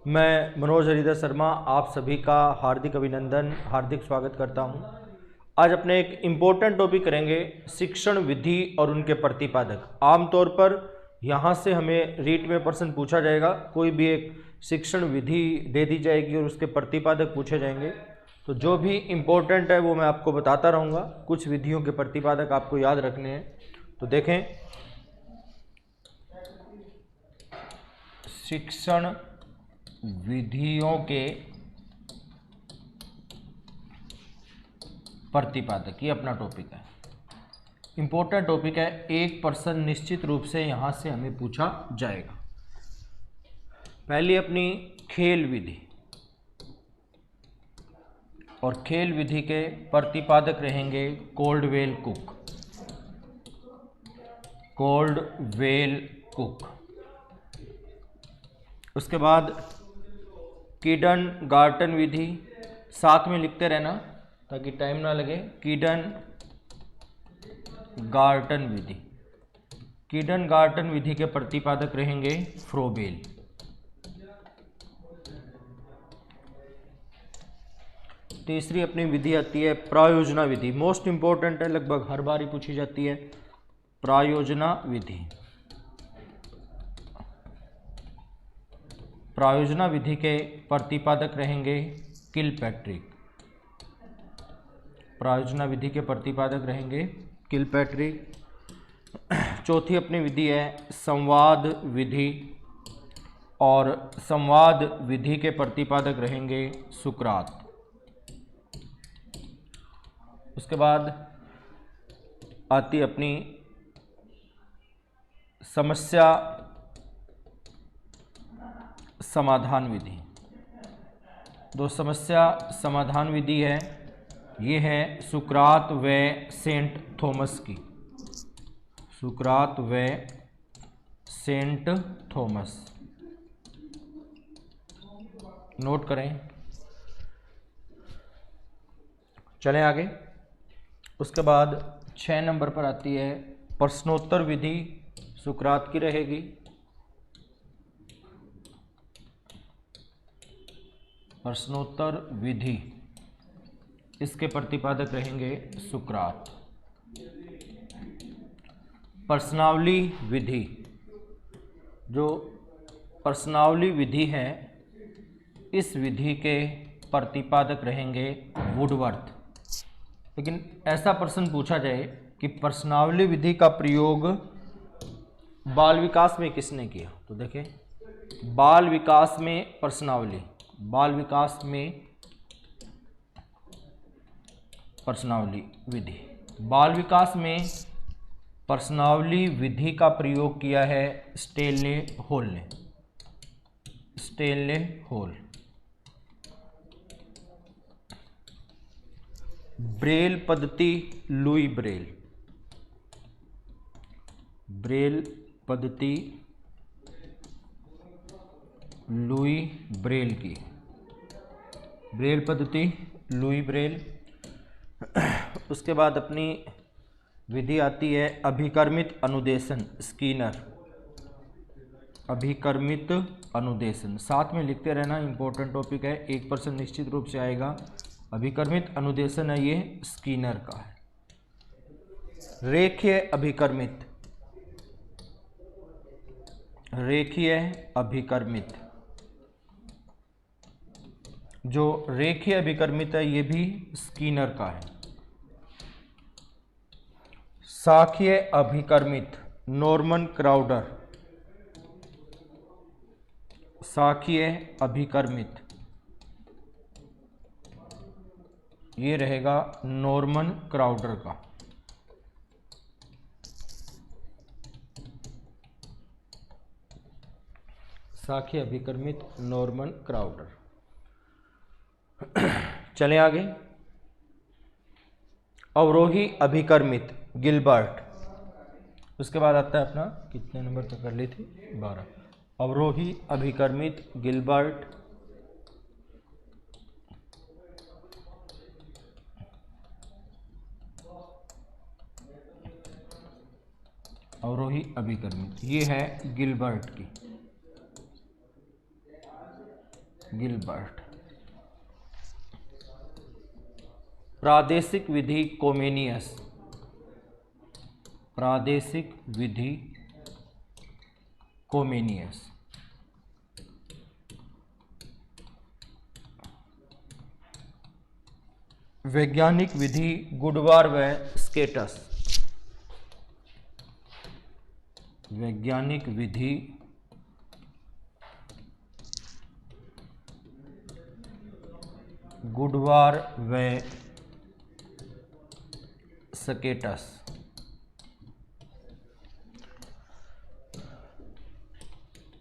मैं मनोज हरिदास शर्मा आप सभी का हार्दिक अभिनंदन, हार्दिक स्वागत करता हूं। आज अपने एक इम्पोर्टेंट टॉपिक करेंगे, शिक्षण विधि और उनके प्रतिपादक। आमतौर पर यहाँ से हमें रीट में प्रश्न पूछा जाएगा, कोई भी एक शिक्षण विधि दे दी जाएगी और उसके प्रतिपादक पूछे जाएंगे। तो जो भी इम्पोर्टेंट है वो मैं आपको बताता रहूँगा। कुछ विधियों के प्रतिपादक आपको याद रखने हैं। तो देखें, शिक्षण विधियों के प्रतिपादक, ये अपना टॉपिक है, इंपॉर्टेंट टॉपिक है। एक प्रश्न निश्चित रूप से यहां से हमें पूछा जाएगा। पहली अपनी खेल विधि, और खेल विधि के प्रतिपादक रहेंगे कोल्डवेल कुक। Caldwell cook. उसके बाद किंडरगार्टन विधि, साथ में लिखते रहना ताकि टाइम ना लगे। किंडरगार्टन विधि, किंडरगार्टन विधि के प्रतिपादक रहेंगे फ्रोबेल। तीसरी अपनी विधि आती है प्रायोजना विधि, मोस्ट इंपॉर्टेंट है, लगभग हर बार ही पूछी जाती है। प्रायोजना विधि, प्रायोजना विधि के प्रतिपादक रहेंगे किलपैट्रिक। प्रायोजना विधि के प्रतिपादक रहेंगे किलपैट्रिक। चौथी अपनी विधि है संवाद विधि, और संवाद विधि के प्रतिपादक रहेंगे सुकरात। उसके बाद आती अपनी समस्या समाधान विधि। दो समस्या समाधान विधि है, ये है सुकरात व सेंट थॉमस की। सुकरात व सेंट थॉमस, नोट करें। चलें आगे। उसके बाद 6 नंबर पर आती है प्रश्नोत्तर विधि, सुकरात की रहेगी। प्रश्नोत्तर विधि, इसके प्रतिपादक रहेंगे सुकरात। प्रश्नावली विधि, जो प्रश्नावली विधि है, इस विधि के प्रतिपादक रहेंगे वुडवर्थ। लेकिन ऐसा प्रश्न पूछा जाए कि प्रश्नावली विधि का प्रयोग बाल विकास में किसने किया, तो देखें, बाल विकास में प्रश्नावली, बाल विकास में प्रश्नावली विधि, बाल विकास में प्रश्नावली विधि का प्रयोग किया है स्टेनले हॉल ने। Stanley hall. ब्रेल पद्धति लुई ब्रेल, ब्रेल पद्धति लुई ब्रेल की, ब्रेल पद्धति लुई ब्रेल। उसके बाद अपनी विधि आती है अभिकर्मित अनुदेशन, स्कीनर। अभिकर्मित अनुदेशन, साथ में लिखते रहना, इंपॉर्टेंट टॉपिक है, एक प्रश्न निश्चित रूप से आएगा। अभिकर्मित अनुदेशन है, ये स्कीनर का है। रेखीय अभिकर्मित, रेखीय अभिकर्मित, जो रेखीय अभिकर्मित है ये भी स्कीनर का है। शाखीय अभिकर्मित नॉर्मन क्राउडर, शाखीय अभिकर्मित ये रहेगा नॉर्मन क्राउडर का। शाखीय अभिकर्मित नॉर्मन क्राउडर। चलें आगे। अवरोही अभिकर्मित गिलबर्ट। उसके बाद आता है अपना, कितने नंबर तक कर ली थी, 12। अवरोही अभिकर्मित गिलबर्ट। अवरोही अभिकर्मित, ये है गिलबर्ट की। गिलबर्ट। प्रादेशिक विधि कोमेनियस। प्रादेशिक विधि कोमेनियस। वैज्ञानिक विधि गुडवार व स्केटस। वैज्ञानिक विधि गुडवार व स्केटस।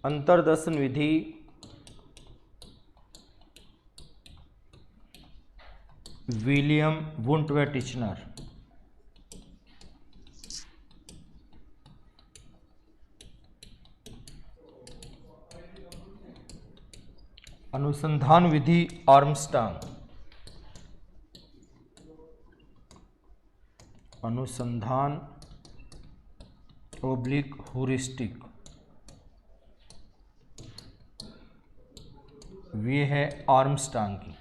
अंतर्दर्शन विधि विलियम वुंट व टिचनर। अनुसंधान विधि आर्मस्ट्रांग। अनुसंधान ओब्लिक ह्यूरिस्टिक, ये है आर्मस्ट्रांग की।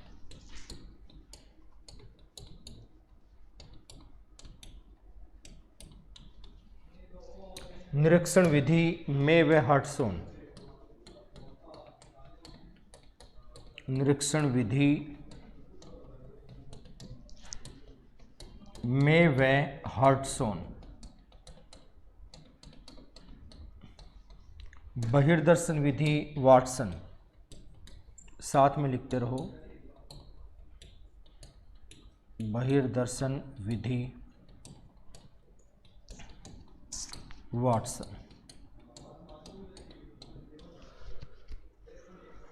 निरीक्षण विधि मे व हटसोन। निरीक्षण विधि मे व हटसोन। बहिर्दर्शन विधि वाटसन। साथ में लिखते रहो, बहिर्दर्शन विधि वाटसन।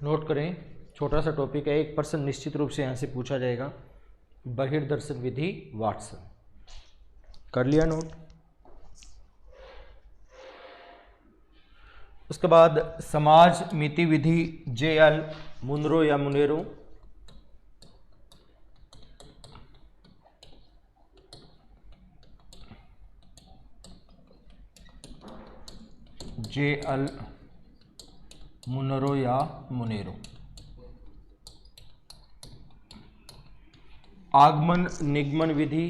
नोट करें, छोटा सा टॉपिक है, 1% निश्चित रूप से यहाँ से पूछा जाएगा। बहिर्दर्शन विधि वाटसन। कर लिया नोट। उसके बाद समाज मिति विधि JL मुनरो या मुनेरो। JL मुनरो या मुनेरो। आगमन निगमन विधि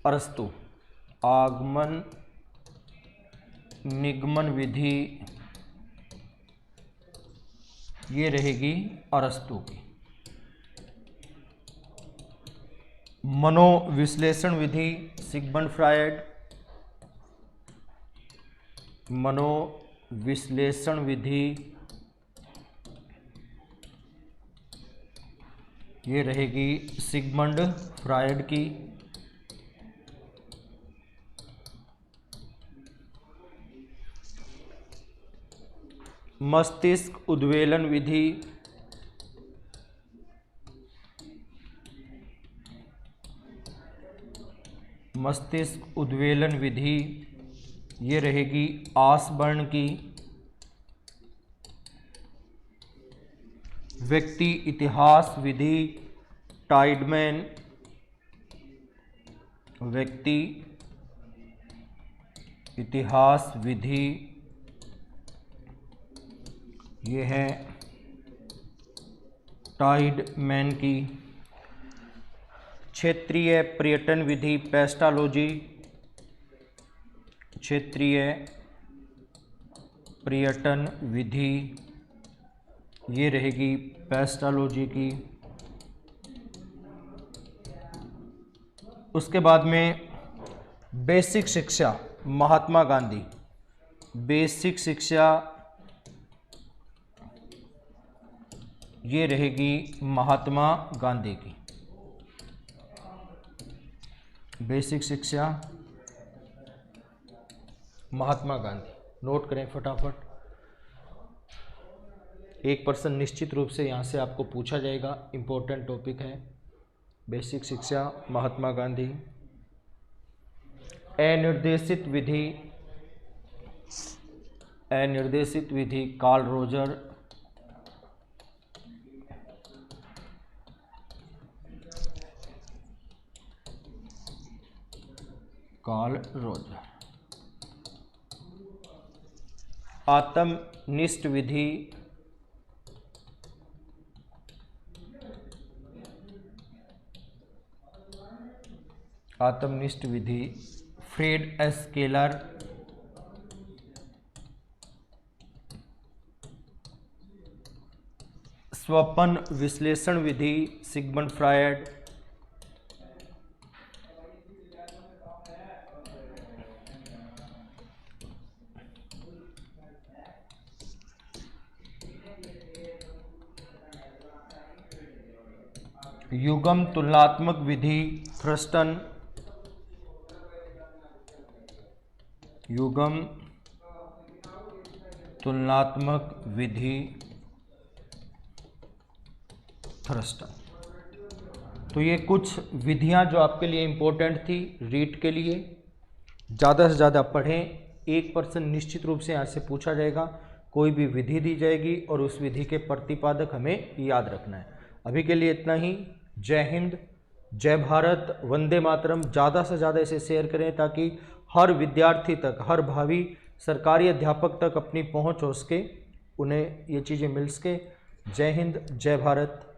अरस्तु। आगमन निगमन विधि ये रहेगी अरस्तु की। मनोविश्लेषण विधि सिगमंड फ्रायड। मनोविश्लेषण विधि ये रहेगी सिगमंड फ्रायड की। मस्तिष्क उद्वेलन विधि मस्तिष्क उद्वेलन विधि ये रहेगी आसबर्न की। व्यक्ति इतिहास विधि टाइडमैन। व्यक्ति इतिहास विधि ये है टाइडमैन की। क्षेत्रीय पर्यटन विधि पेस्टालोजी। क्षेत्रीय पर्यटन विधि ये रहेगी पेस्टालोजी की। उसके बाद में बेसिक शिक्षा महात्मा गांधी। बेसिक शिक्षा ये रहेगी महात्मा गांधी की। बेसिक शिक्षा महात्मा गांधी। नोट करें फटाफट, 1% निश्चित रूप से यहाँ से आपको पूछा जाएगा। इम्पोर्टेंट टॉपिक है बेसिक शिक्षा महात्मा गांधी। अनिर्देशित विधि अनिर्देशित विधि कार्ल रोजर। Carl Roger. आत्मनिष्ठ विधि आत्मनिष्ठ विधि, फ्रेड एस केलर, स्वपन विश्लेषण विधि, सिगमंड फ्रायड, युग्म तुलनात्मक विधि, थ्रस्टन, युग्म तुलनात्मक विधि, थ्रस्टन। तो ये कुछ विधियां जो आपके लिए इम्पोर्टेंट थी रीट के लिए। ज़्यादा से ज़्यादा पढ़ें, 1% निश्चित रूप से यहाँ से पूछा जाएगा। कोई भी विधि दी जाएगी और उस विधि के प्रतिपादक हमें याद रखना है। अभी के लिए इतना ही। जय हिंद, जय भारत, वंदे मातरम। ज़्यादा से ज़्यादा इसे शेयर करें ताकि हर विद्यार्थी तक, हर भावी सरकारी अध्यापक तक अपनी पहुंच हो सके, उन्हें ये चीज़ें मिल सके। जय हिंद, जय भारत।